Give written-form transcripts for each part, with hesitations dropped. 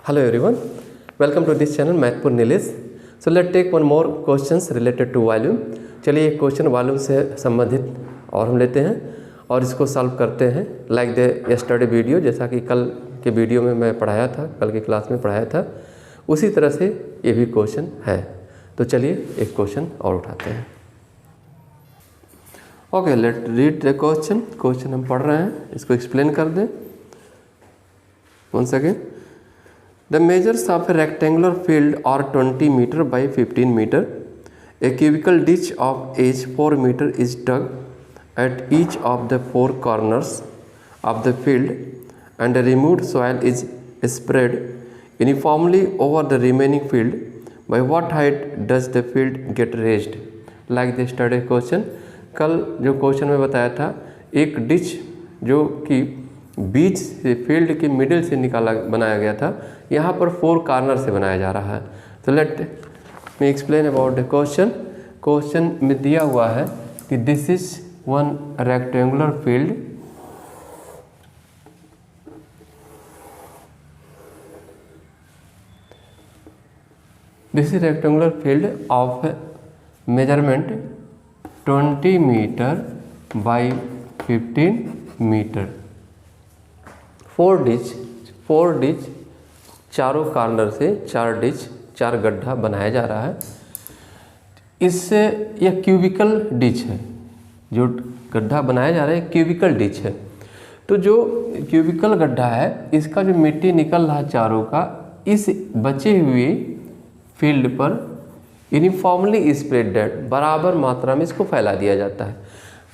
Hello everyone, welcome to this channel Mathpur Nilesh. So let's take one more questions related to volume. चलिए एक question volume से संबंधित और हम लेते हैं और इसको सॉल्व करते हैं लाइक द यस्टरडे वीडियो, जैसा कि कल के वीडियो में मैं पढ़ाया था, कल की क्लास में पढ़ाया था, उसी तरह से ये भी क्वेश्चन है। तो चलिए एक क्वेश्चन और उठाते हैं। Okay, let read the question हम पढ़ रहे हैं, इसको एक्सप्लेन कर दें। once again, the measures of a rectangular field are 20 meter by 15 meter. A cubical ditch of age 4 meter is dug at each of the four corners of the field, and the removed soil is spread uniformly over the remaining field. By what height does the field get raised? Like the study question, कल जो question में बताया था, एक ditch जो कि बीच से field के मिडिल से बनाया गया था, यहाँ पर 4 कॉर्नर से बनाया जा रहा है। तो let me explain about the question में दिया हुआ है कि this is one rectangular field, this is rectangular field of measurement 20 metre by 15 metre. 4 ditch चारों कॉर्नर से 4 गड्ढा बनाया जा रहा है। इससे यह क्यूबिकल डिच है, जो गड्ढा बनाया जा रहा है क्यूबिकल डिच है। तो जो क्यूबिकल गड्ढा है, इसका जो मिट्टी निकल रहा है चारों का, इस बचे हुए फील्ड पर यूनिफॉर्मली स्प्रेडेड, बराबर मात्रा में इसको फैला दिया जाता है।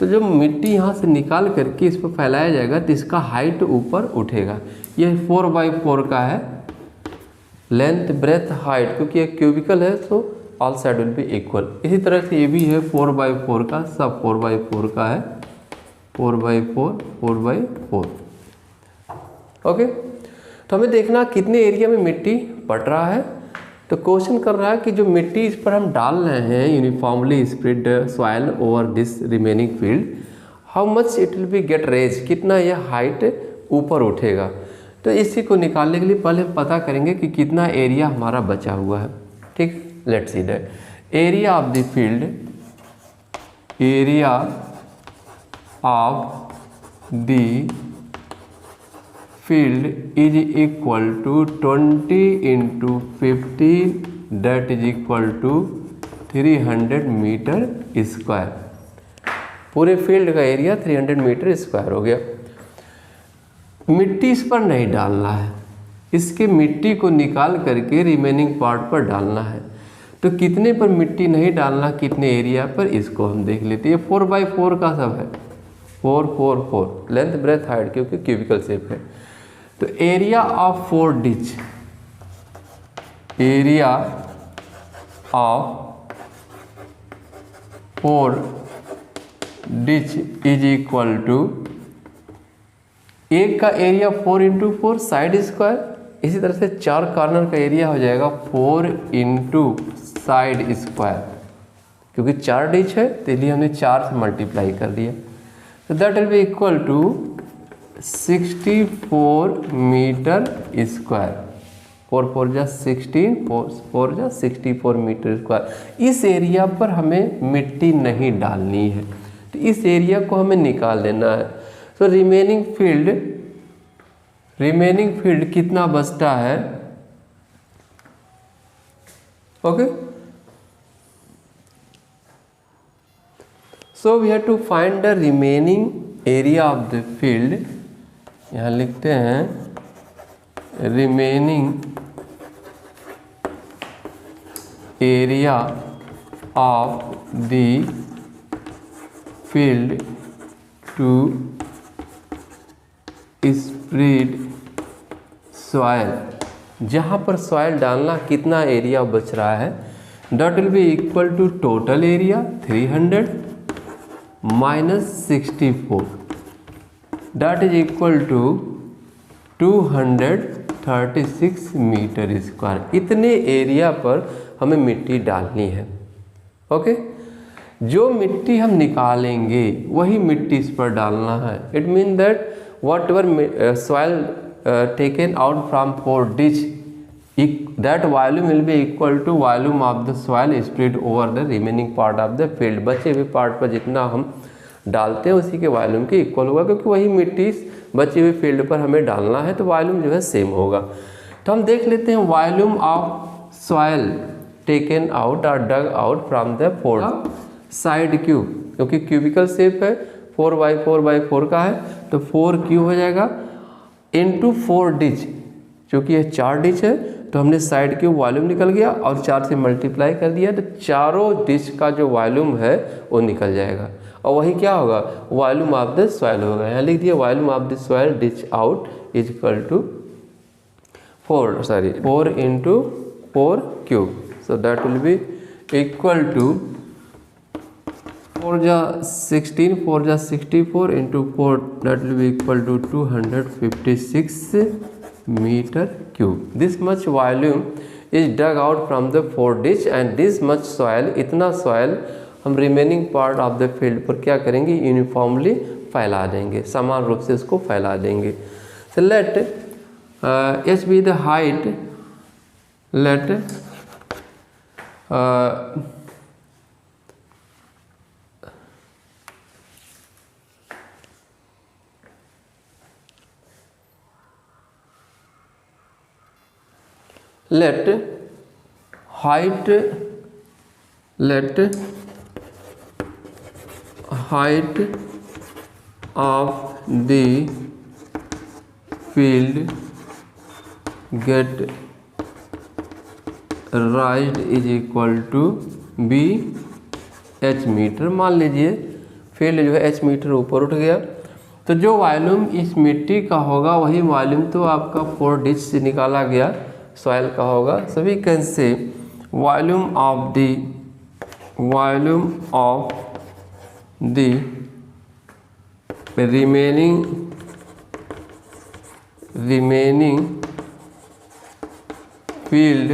तो जब मिट्टी यहाँ से निकाल करके इस पर फैलाया जाएगा तो इसका हाइट ऊपर उठेगा। यह 4x4 का है, लेंथ ब्रेथ हाइट, क्योंकि ये क्यूबिकल है तो all side will be equal. इसी तरह से ये भी है 4x4 का, सब 4x4 का है, 4x4। ओके, तो हमें देखना कितने एरिया में मिट्टी पड़ रहा है। तो क्वेश्चन कर रहा है कि जो मिट्टी इस पर हम डाल रहे हैं, uniformly spread soil over this remaining field, how much it will be get raise, कितना यह हाइट ऊपर उठेगा। तो इसी को निकालने के लिए पहले हम पता करेंगे कि कितना एरिया हमारा बचा हुआ है। ठीक, let's see that area of the field, area of the field is equal to 20 into 15, that is equal to 300 metre square. पूरे फील्ड का एरिया 300 मीटर स्क्वायर हो गया। मिट्टी इस पर नहीं डालना है, इसके मिट्टी को निकाल करके रिमेनिंग पार्ट पर डालना है। तो कितने पर मिट्टी नहीं डालना, कितने एरिया पर, इसको हम देख लेते हैं। 4x4 का सब है, 4 लेंथ ब्रेथ हाइट, क्योंकि क्यूबिकल शेप है। तो area of 4 ditch, area of 4 ditch is equal to, एक का एरिया 4 इंटू 4 साइड स्क्वायर, इसी तरह से 4 कॉर्नर का एरिया हो जाएगा 4 इंटू साइड स्क्वायर, क्योंकि 4 डिच है तो इसलिए हमने 4 से मल्टीप्लाई कर दिया। तो that will be equal to 64 metre square. 4 जा 16, 4 जा 64 मीटर स्क्वायर। इस एरिया पर हमें मिट्टी नहीं डालनी है, तो इस एरिया को हमें निकाल लेना है। तो रिमेनिंग फील्ड कितना बचता है? Okay, so we have to find the remaining area of the field. यहाँ लिखते हैं remaining area of the field to spread soil. जहाँ पर सॉइल डालना, कितना एरिया बच रहा है, that will be equal to total area 300 minus 64, that is equal to 236 metre square. इतने एरिया पर हमें मिट्टी डालनी है। ओके, जो मिट्टी हम निकालेंगे वही मिट्टी इस पर डालना है। It means that whatever soil taken out from 4 ditch that volume will be equal to volume of the soil spread over the remaining part of the field। बचे हुए पार्ट पर जितना हम डालते हैं उसी के वॉल्यूम के इक्वल होगा, क्योंकि वही मिट्टी बची हुई फील्ड पर हमें डालना है, तो वॉल्यूम जो है सेम होगा। तो हम देख लेते हैं volume of soil taken out और dug out from the fourth side cube, क्योंकि क्यूबिकल शेप है, 4x4x4 का है, तो 4 क्यूब हो जाएगा इंटू 4 डिच, क्योंकि ये 4 डिच है तो हमने साइड क्यूब वॉल्यूम निकल गया और 4 से मल्टीप्लाई कर दिया, तो चारों डिच का जो वॉल्यूम है वो निकल जाएगा, और वही क्या होगा, वॉल्यूम ऑफ द सॉइल होगा। यहाँ लिख दिया volume of the soil ditch out is equal to 4 into 4 cube, so that will be equal to 4 जा 16, 4 जा 64 into 4, that will be equal to 256 meter cube. This much volume is dug out from the 4 ditch and this much soil, इतना soil हम remaining part of the field पर क्या करेंगे, uniformly फैला देंगे, समान रूप से इसको फैला देंगे। So let h be the height, let let height of the field get raised is equal to b h metre. मान लीजिए फील्ड जो है h मीटर ऊपर उठ गया, तो जो वॉल्यूम इस मिट्टी का होगा वही वॉल्यूम तो आपका 4 डिच से निकाला गया सॉइल का होगा। So we can say volume of the remaining field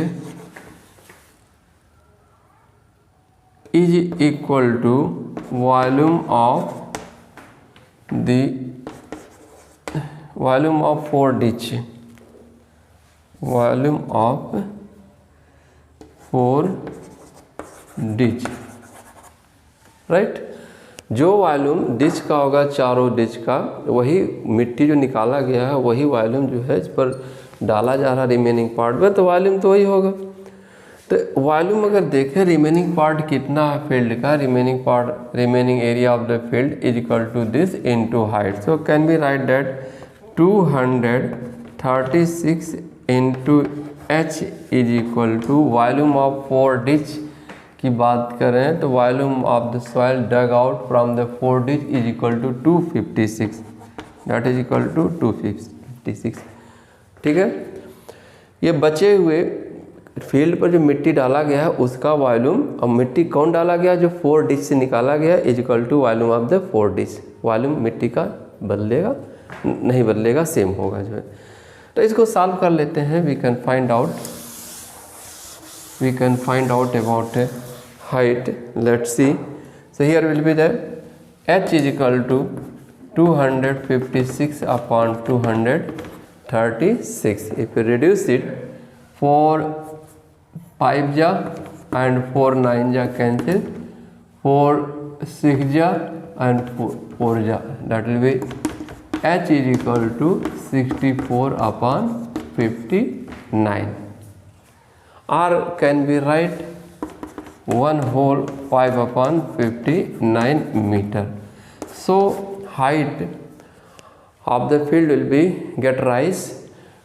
is equal to volume of 4 ditch, volume of 4 ditch, right. जो वॉल्यूम डिच का होगा चारों डिच का, वही मिट्टी जो निकाला गया है वही वॉल्यूम जो है इस पर डाला जा रहा है रिमेनिंग पार्ट में, तो वॉल्यूम तो वही होगा। तो वॉल्यूम अगर देखें रिमेनिंग पार्ट कितना है फील्ड का, remaining area of the field is equal to this into height. So can be right that 236 into H is equal to volume of 4 ditch की बात करें तो volume of the soil dug out from the 4 ditch is equal to 256, that is equal to 256। ठीक है, ये बचे हुए field पर जो मिट्टी डाला गया है उसका वॉल्यूम, अब मिट्टी कौन डाला गया, जो 4 डिच से निकाला गया, is equal to volume of the 4 ditch. Volume मिट्टी का बदलेगा नहीं बदलेगा, सेम होगा जो है। तो इसको सॉल्व कर लेते हैं। We can find out about height. Let's see, so here will be the h is equal to 256 upon 236। If you reduce it, 4 5 जा एंड 4 9 जा कैंसिल, 4 6 जा एंड 4 जा, that will B h is equal to 64 upon 59, or can be write 1 whole 5 upon 59 meter. So height of the field will be get rise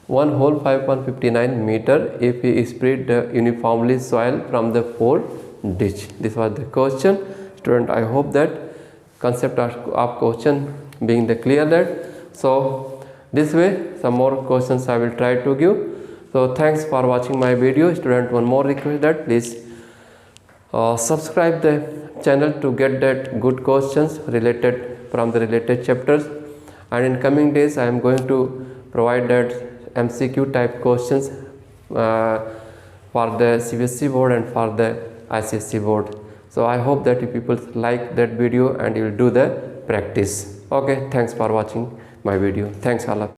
1 whole 5 upon 59 meter if we spread the uniformly soil from the 4 ditch. This was the question. Student, I hope that concept of question being the clear that. So this way some more questions I will try to give. So thanks for watching my video. Student, one more request that please subscribe the channel to get that good questions related from the related chapters, and in coming days I am going to provide that MCQ type questions for the CBSE board and for the ICSE board. So I hope that you people like that video and you will do the practice. Okay, thanks for watching my video. Thanks all.